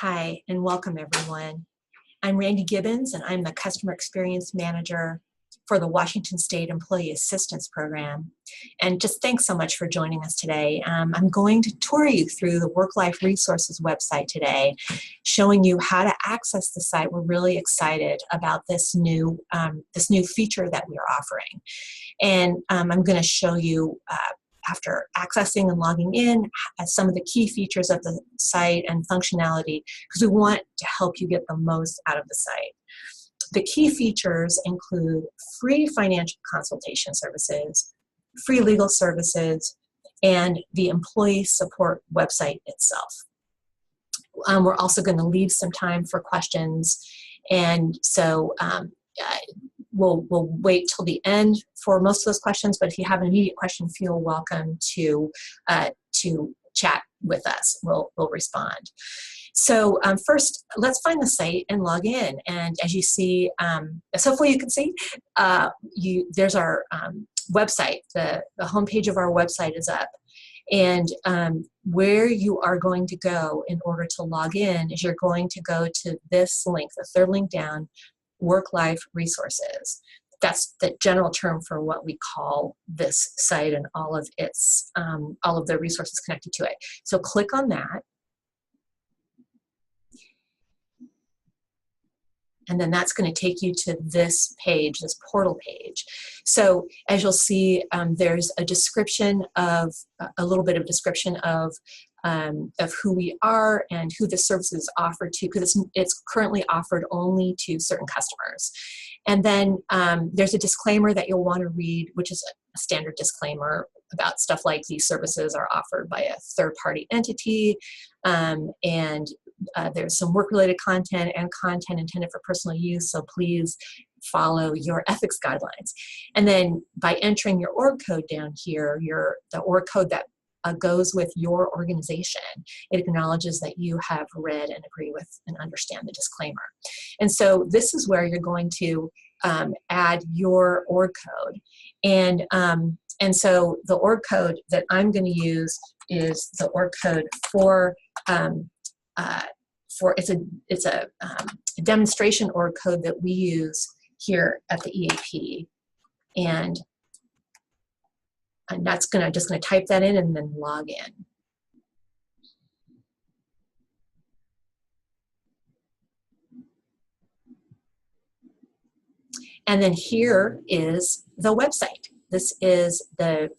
Hi, and welcome everyone. I'm Randy Gibbons, and I'm the Customer Experience Manager for the Washington State Employee Assistance Program. And just thanks so much for joining us today. I'm going to tour you through the Work-Life Resources website today, showing you how to access the site. We're really excited about this new feature that we are offering. And I'm going to show you after accessing and logging in, some of the key features of the site and functionality, because we want to help you get the most out of the site. The key features include free financial consultation services, free legal services, and the employee support website itself. We're also going to leave some time for questions, and so we'll wait till the end for most of those questions, but if you have an immediate question, feel welcome to chat with us. We'll respond. So first, let's find the site and log in. And as you see, as hopefully you can see, there's our website. The homepage of our website is up. And where you are going to go in order to log in is you're going to go to this link, the third link down, Work-Life Resources. That's the general term for what we call this site and all of the resources connected to it. So click on that. And then that's going to take you to this page, this portal page. So as you'll see, there's a description of, a little bit of description of who we are and who the service is offered to, because it's currently offered only to certain customers. And then there's a disclaimer that you'll want to read, which is a standard disclaimer about stuff like these services are offered by a third-party entity, and there's some work-related content and content intended for personal use, so please follow your ethics guidelines. And then by entering your org code down here, the org code that goes with your organization, it acknowledges that you have read and agree with and understand the disclaimer. And so this is where you're going to add your org code. And so the org code that I'm going to use is the org code for it's a demonstration org code that we use here at the EAP, and I'm just going to type that in and then log in. And then here is the website. This is the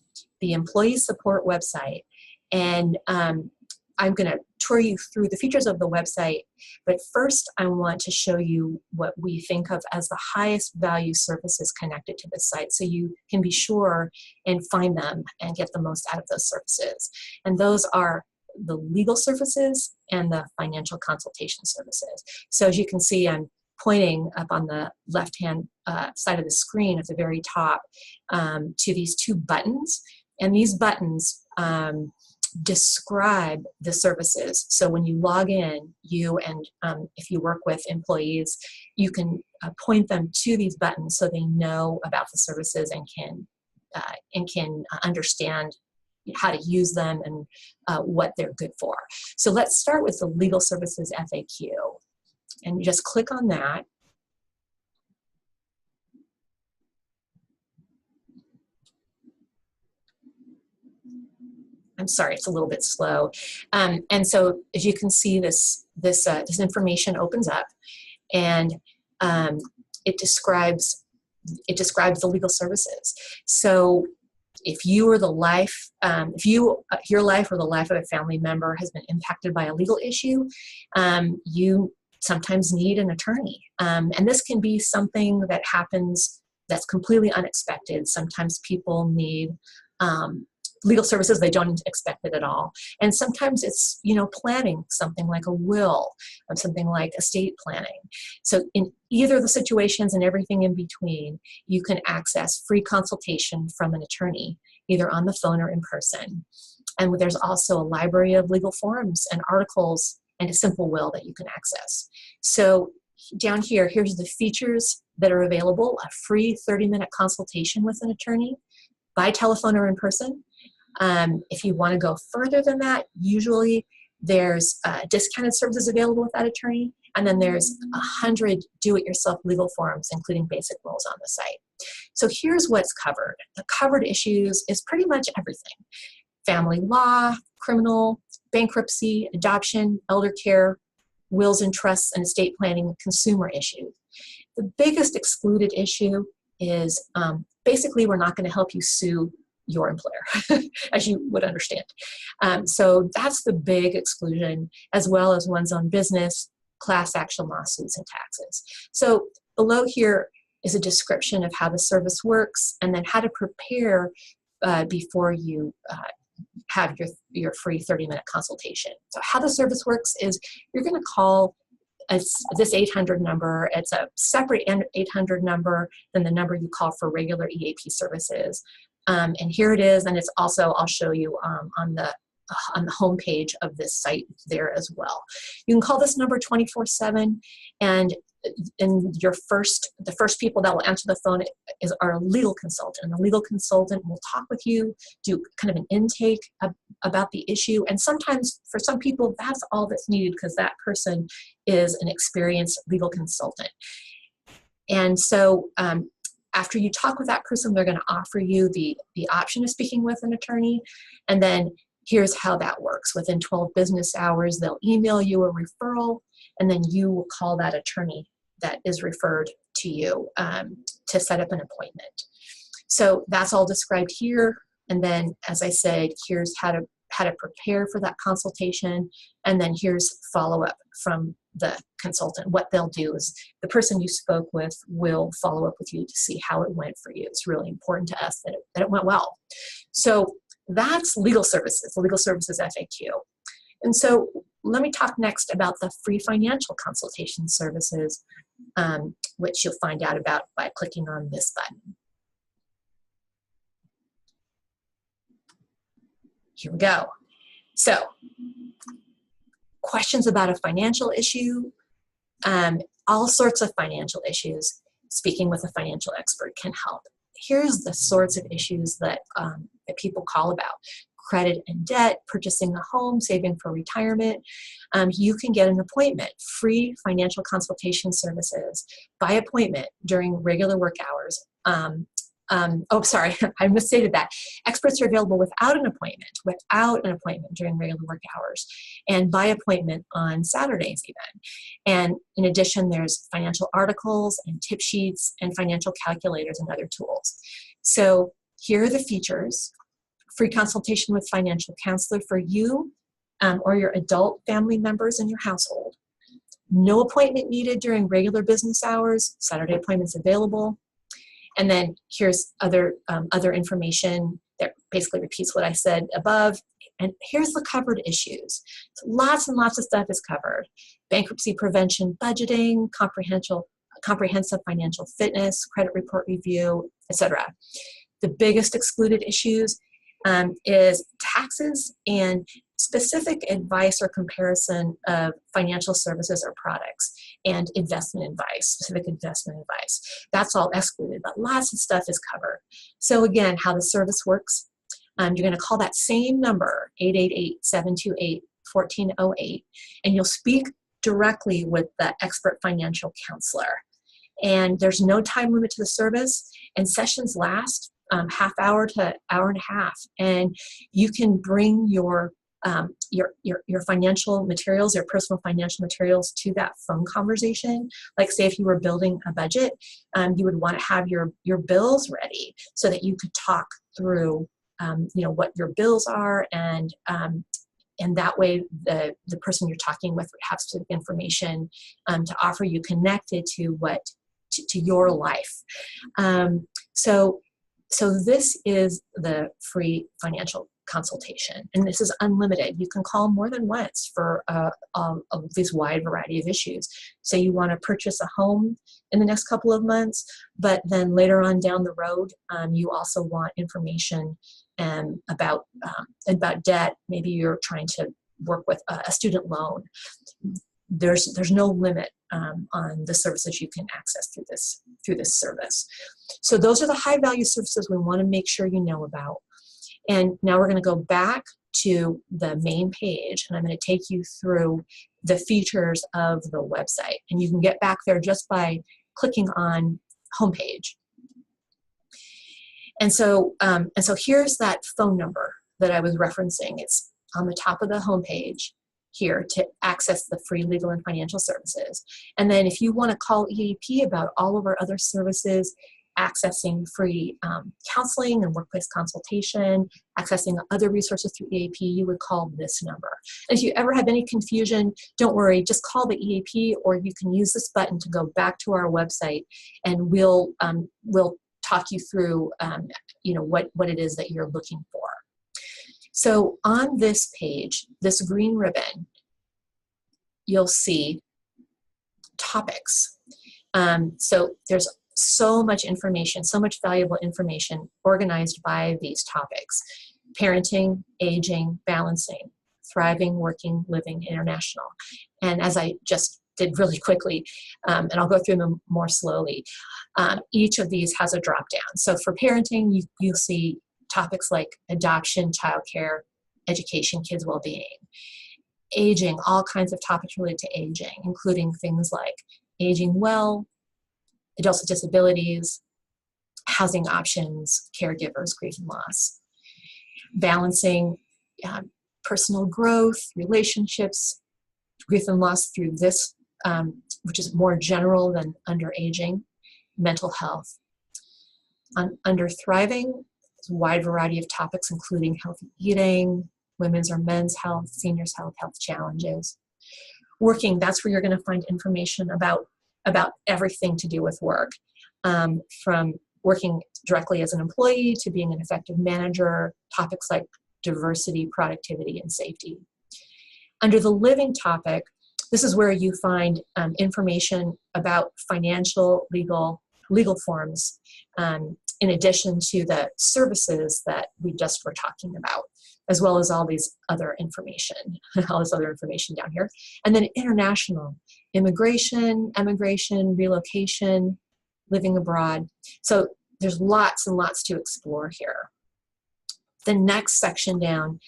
employee support website, and I'm going to tour you through the features of the website, but first I want to show you what we think of as the highest value services connected to this site, so you can be sure and find them and get the most out of those services. And those are the legal services and the financial consultation services. So as you can see, I'm pointing up on the left-hand side of the screen at the very top to these two buttons, and these buttons describe the services. So when you log in, if you work with employees, you can point them to these buttons so they know about the services and can understand how to use them and what they're good for. So let's start with the legal services FAQ, and you just click on that. I'm sorry, it's a little bit slow. And so as you can see, this information opens up, and it describes the legal services. So if you or your life or the life of a family member has been impacted by a legal issue, you sometimes need an attorney. And this can be something that happens that's completely unexpected. Sometimes people need legal services, they don't expect it at all. And sometimes it's, planning, something like a will, or something like estate planning. So in either of the situations and everything in between, you can access free consultation from an attorney, either on the phone or in person. And there's also a library of legal forms and articles and a simple will that you can access. So down here, here's the features that are available: a free 30-minute consultation with an attorney by telephone or in person. If you want to go further than that, usually There's discounted services available with that attorney, and then there's 100 do-it-yourself legal forms, including basic rules on the site. So here's what's covered. The covered issues is pretty much everything: family law, criminal, bankruptcy, adoption, elder care, wills and trusts, and estate planning, consumer issues. The biggest excluded issue is basically we're not going to help you sue your employer, as you would understand. So that's the big exclusion, as well as one's own business, class action lawsuits, and taxes. So below here is a description of how the service works, and then how to prepare before you have your free 30-minute consultation. So how the service works is you're going to call this 800 number. It's a separate 800 number than the number you call for regular EAP services. And here it is, and it's also, I'll show you on the home page of this site there as well. You can call this number 24/7, and the first people that will answer the phone is our legal consultant. And the legal consultant will talk with you, do kind of an intake about the issue. And sometimes for some people, that's all that's needed because that person is an experienced legal consultant. And so after you talk with that person, they're going to offer you the option of speaking with an attorney. And then here's how that works. Within 12 business hours, they'll email you a referral, and then you will call that attorney that is referred to you to set up an appointment. So that's all described here. And then, as I said, here's how to prepare for that consultation. And then here's follow-up from the consultant. What they'll do is the person you spoke with will follow up with you to see how it went for you. It's really important to us that it went well. So that's legal services, the legal services FAQ. And so let me talk next about the free financial consultation services, which you'll find out about by clicking on this button. Here we go. So, questions about a financial issue, all sorts of financial issues, speaking with a financial expert can help. Here's the sorts of issues that people call about: credit and debt, purchasing a home, saving for retirement. You can get an appointment, free financial consultation services by appointment during regular work hours. Oh, sorry, I misstated that. Experts are available without an appointment during regular work hours, and by appointment on Saturdays even. And in addition, there's financial articles and tip sheets and financial calculators and other tools. So here are the features: free consultation with financial counselor for you or your adult family members in your household. No appointment needed during regular business hours. Saturday appointments available. And then here's other information that basically repeats what I said above. And here's the covered issues. So lots and lots of stuff is covered: bankruptcy prevention, budgeting, comprehensive financial fitness, credit report review, etc. The biggest excluded issues is taxes and specific advice or comparison of financial services or products, and investment advice, specific investment advice. That's all excluded, but lots of stuff is covered. So again, how the service works, you're going to call that same number, 888-728-1408, and you'll speak directly with the expert financial counselor. And there's no time limit to the service, and sessions last half hour to hour and a half. And you can bring your financial materials, your personal financial materials, to that phone conversation. Like, say if you were building a budget, you would want to have your bills ready so that you could talk through what your bills are, and that way the person you're talking with would have specific information to offer you connected to your life. So this is the free financial consultation, and this is unlimited. You can call more than once for this wide variety of issues. So you want to purchase a home in the next couple of months, but then later on down the road, you also want information about debt. Maybe you're trying to work with a student loan. There's no limit on the services you can access through this service. So those are the high value services we want to make sure you know about. And now we're going to go back to the main page, and I'm going to take you through the features of the website. And you can get back there just by clicking on homepage. And so here's that phone number that I was referencing. It's on the top of the homepage here to access the free legal and financial services. And then if you want to call EAP about all of our other services, accessing free counseling and workplace consultation, accessing other resources through EAP, you would call this number. And if you ever have any confusion, don't worry, just call the EAP, or you can use this button to go back to our website, and we'll talk you through what it is that you're looking for. So on this page, this green ribbon, you'll see topics. So there's so much information, so much valuable information organized by these topics: parenting, aging, balancing, thriving, working, living, international. And as I just did really quickly, and I'll go through them more slowly, each of these has a drop down. So for parenting, you'll see topics like adoption, childcare, education, kids' well-being. Aging, all kinds of topics related to aging, including things like aging well, adults with disabilities, housing options, caregivers, grief and loss. Balancing, personal growth, relationships, grief and loss through this, which is more general than under aging, mental health. Under thriving, a wide variety of topics, including healthy eating, women's or men's health, seniors' health, health challenges. Working, that's where you're going to find information about everything to do with work, from working directly as an employee to being an effective manager, topics like diversity, productivity, and safety. Under the living topic, this is where you find information about financial, legal forms, in addition to the services that we just were talking about, as well as all this other information down here. And then international, immigration, emigration, relocation, living abroad. So there's lots and lots to explore here. The next section down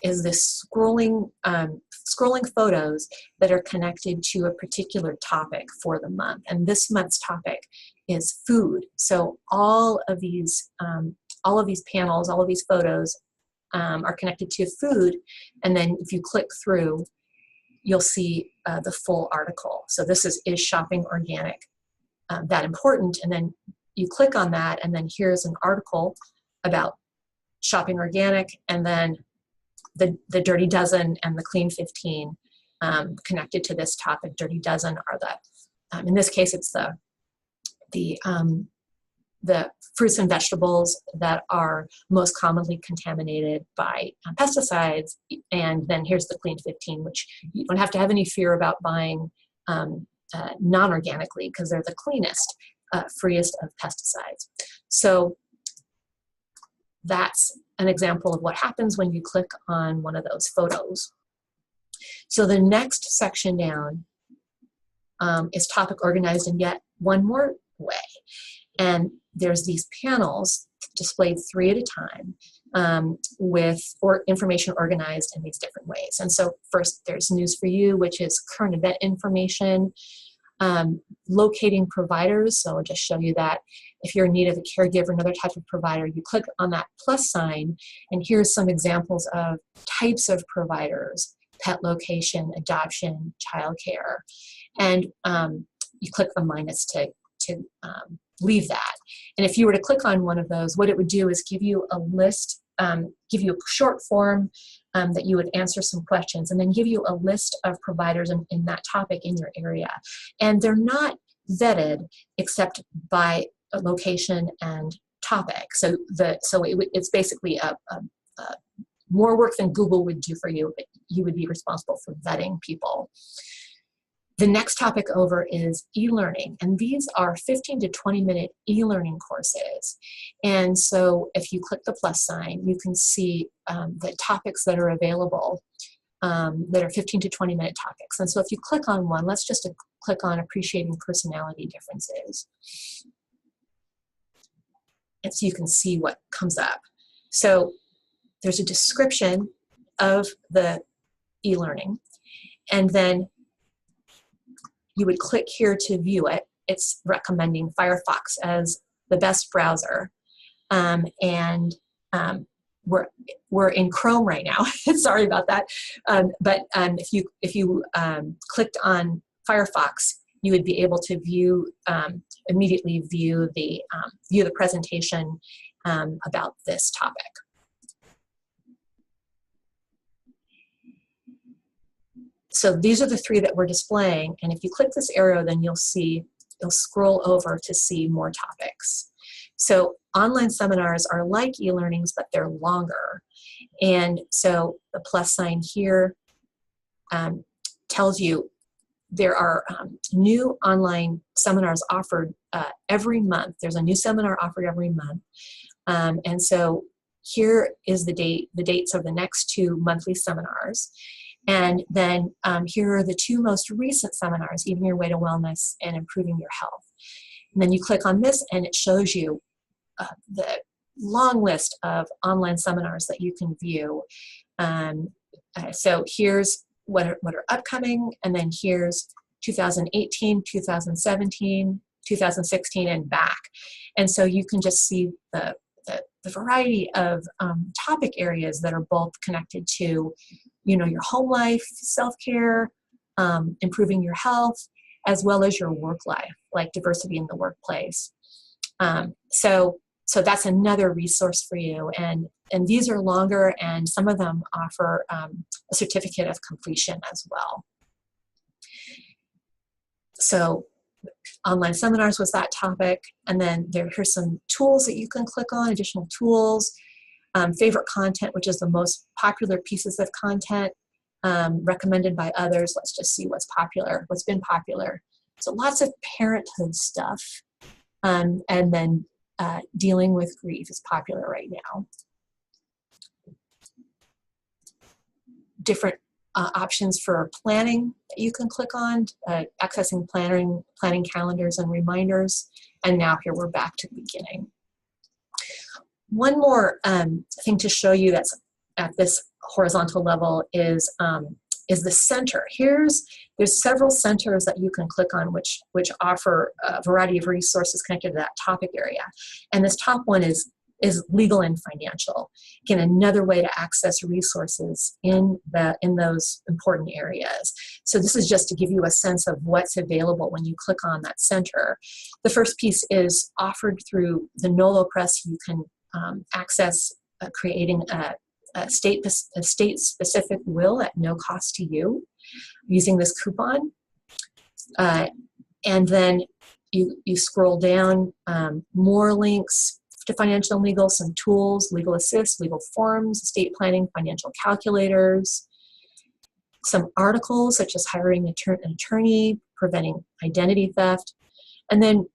is this scrolling photos that are connected to a particular topic for the month. And this month's topic is food. So all of these panels, all of these photos are connected to food. And then if you click through, you'll see the full article. So this is shopping organic that important? And then you click on that, and then here's an article about shopping organic, and then the Dirty Dozen and the Clean 15 connected to this topic. Dirty Dozen are in this case, it's the fruits and vegetables that are most commonly contaminated by pesticides. And then here's the Clean 15, which you don't have to have any fear about buying non-organically, because they're the cleanest, freest of pesticides. So that's an example of what happens when you click on one of those photos. So the next section down is topic organized in yet one more way. And there's these panels displayed 3 at a time with information organized in these different ways. And so first there's News for You, which is current event information, locating providers. So I'll just show you that. If you're in need of a caregiver, another type of provider, you click on that plus sign, and here's some examples of types of providers: pet location, adoption, childcare. And you click the minus to leave that. And if you were to click on one of those, what it would do is give you a list, give you a short form that you would answer some questions, and then give you a list of providers in that topic in your area. And they're not vetted except by a location and topic. So it's basically a more work than Google would do for you, but you would be responsible for vetting people. The next topic over is e-learning, and these are 15 to 20-minute e-learning courses. And so if you click the plus sign, you can see the topics that are available that are 15 to 20-minute topics. And so if you click on one, let's just click on Appreciating Personality Differences. And so you can see what comes up. So there's a description of the e-learning. And then you would click here to view it. It's recommending Firefox as the best browser. We're in Chrome right now. Sorry about that. But if you clicked on Firefox, you would be able to view immediately view the presentation about this topic. So these are the three that we're displaying, and if you click this arrow, then you'll scroll over to see more topics. So online seminars are like e-learnings, but they're longer. And so the plus sign here tells you there are new online seminars offered every month. There's a new seminar offered every month. And so here is the dates of the next 2 monthly seminars. And then here are the 2 most recent seminars, Evening Your Way to Wellness and Improving Your Health. And then you click on this and it shows you the long list of online seminars that you can view. So here's what are upcoming, and then here's 2018, 2017, 2016, and back. And so you can just see the variety of topic areas that are both connected to, your home life, self-care, improving your health, as well as your work life, like diversity in the workplace. So that's another resource for you. And these are longer, and some of them offer a certificate of completion as well. So online seminars was that topic. And then here's some tools that you can click on, additional tools. Favorite content, which is the most popular pieces of content recommended by others. Let's just see what's been popular. So lots of parenthood stuff. And then dealing with grief is popular right now. Different options for planning that you can click on, accessing planning calendars and reminders. And now here we're back to the beginning. One more thing to show you that's at this horizontal level is the center. There's several centers that you can click on which offer a variety of resources connected to that topic area. And this top one is legal and financial. Again, another way to access resources in those important areas. So this is just to give you a sense of what's available when you click on that center. The first piece is offered through the Nolo Press. You can access creating a state-specific will at no cost to you using this coupon. And then you scroll down, more links to financial and legal, some tools, legal assist, legal forms, estate planning, financial calculators, some articles such as hiring an attorney, preventing identity theft, and then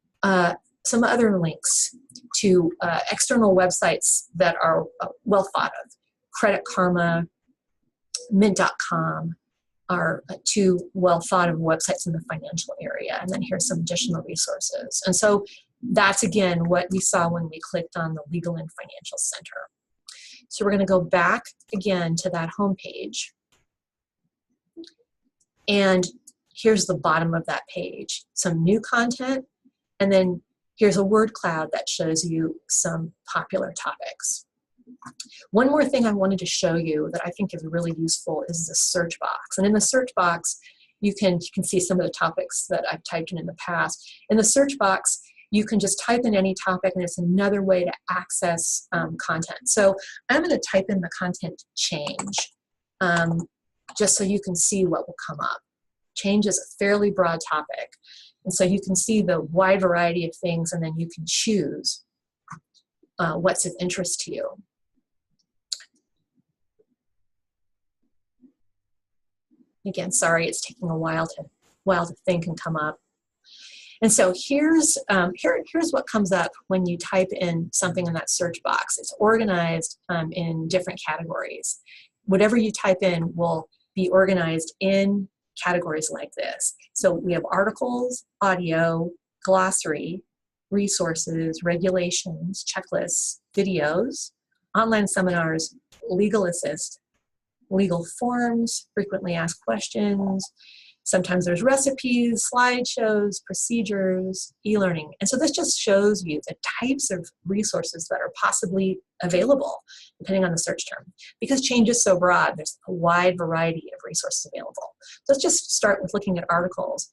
some other links to external websites that are well thought of. Credit Karma, Mint.com are 2 well thought of websites in the financial area. And then here's some additional resources. And so that's, again, what we saw when we clicked on the Legal and Financial Center. So we're going to go back again to that home page. And here's the bottom of that page, some new content. And then here's a word cloud that shows you some popular topics. One more thing I wanted to show you that I think is really useful is the search box. And in the search box, you can see some of the topics that I've typed in the past. In the search box, you can just type in any topic, and it's another way to access content. So I'm going to type in the content change, just so you can see what will come up. Change is a fairly broad topic. And so you can see the wide variety of things, and then you can choose what's of interest to you. Again, sorry, it's taking a while to think and come up. And so here's what comes up when you type in something in that search box. It's organized in different categories. Whatever you type in will be organized in categories like this. So we have articles, audio, glossary, resources, regulations, checklists, videos, online seminars, legal assist, legal forms, frequently asked questions. Sometimes there's recipes, slideshows, procedures, e-learning. And so this just shows you the types of resources that are possibly available depending on the search term. Because change is so broad, there's a wide variety of resources available. So let's just start with looking at articles.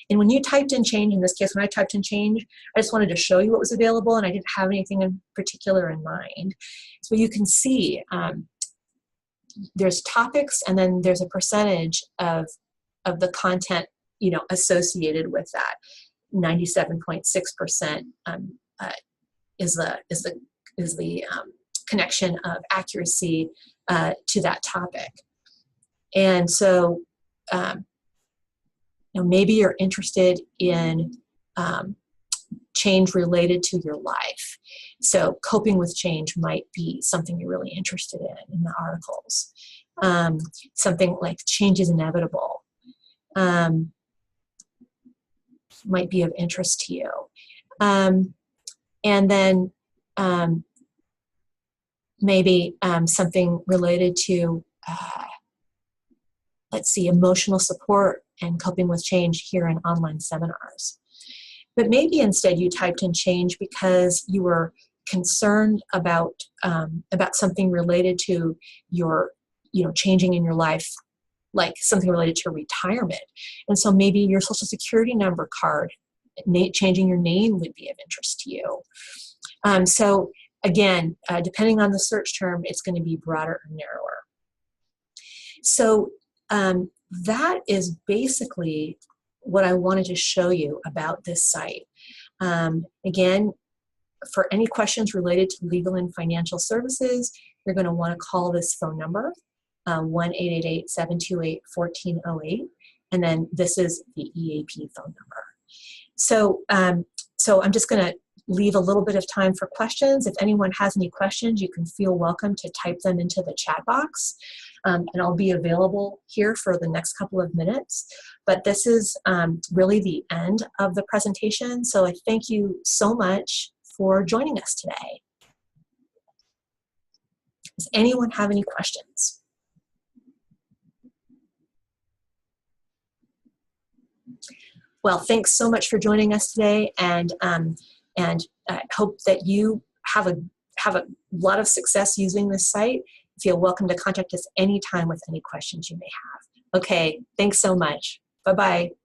And when you typed in change, in this case, when I typed in change, I just wanted to show you what was available, and I didn't have anything in particular in mind. So you can see there's topics, and then there's a percentage of the content, associated with that. 97.6% is the connection of accuracy to that topic. And so, maybe you're interested in change related to your life. So coping with change might be something you're really interested in the articles. Something like change is inevitable might be of interest to you. And then maybe something related to, let's see, emotional support and coping with change here in online seminars. But maybe instead you typed in change because you were concerned about something related to your, changing in your life, like something related to retirement. And so maybe your Social Security number card, changing your name would be of interest to you. So again, depending on the search term, it's going to be broader or narrower. So that is basically what I wanted to show you about this site. Again, for any questions related to legal and financial services, you're going to want to call this phone number, 1-888-728-1408, and then this is the EAP phone number. So, so I'm just going to leave a little bit of time for questions. If anyone has any questions, you can feel welcome to type them into the chat box. And I'll be available here for the next couple of minutes. But this is really the end of the presentation. So I thank you so much for joining us today. Does anyone have any questions? Well, thanks so much for joining us today, and I hope that you have a lot of success using this site. Feel welcome to contact us anytime with any questions you may have. Okay, thanks so much. Bye-bye.